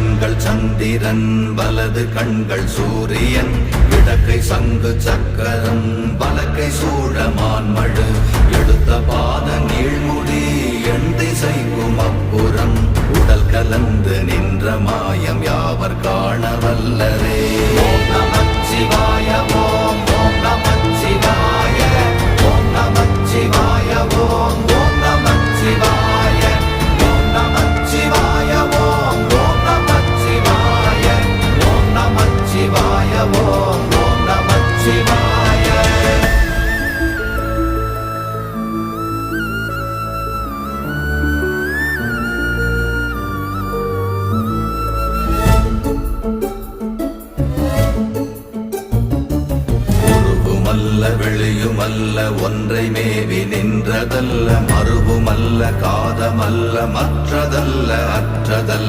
கண்கள் சந்திரன் வலது கண்கள் சூரியன் இடக்கை சங்கு சக்கரம் வலக்கை சூழமான்மழு எடுத்த பாத நீழ்முடி எண் திசைக்கும் அப்புறம் உடல் கலந்து நின்ற மாயம் யாவர் காண வல்லரே. ஓம் நமச்சிவாய ஓம் ஓம் நமச்சிவாய ஓம் நமச்சிவாய ஓம் ஓம் நமச்சிவாய ஓம் நமச்சிவாய ஓம் ஓம் நமச்சிவாய ஓம் நமச்சிவாய ஓம் ஓம் நமச்சிவாய. வெளியுமல்ல ஒன்றை மேவி நின்றதல்ல மறுவுமல்ல காதமல்ல மற்றதல்ல அற்றதல்ல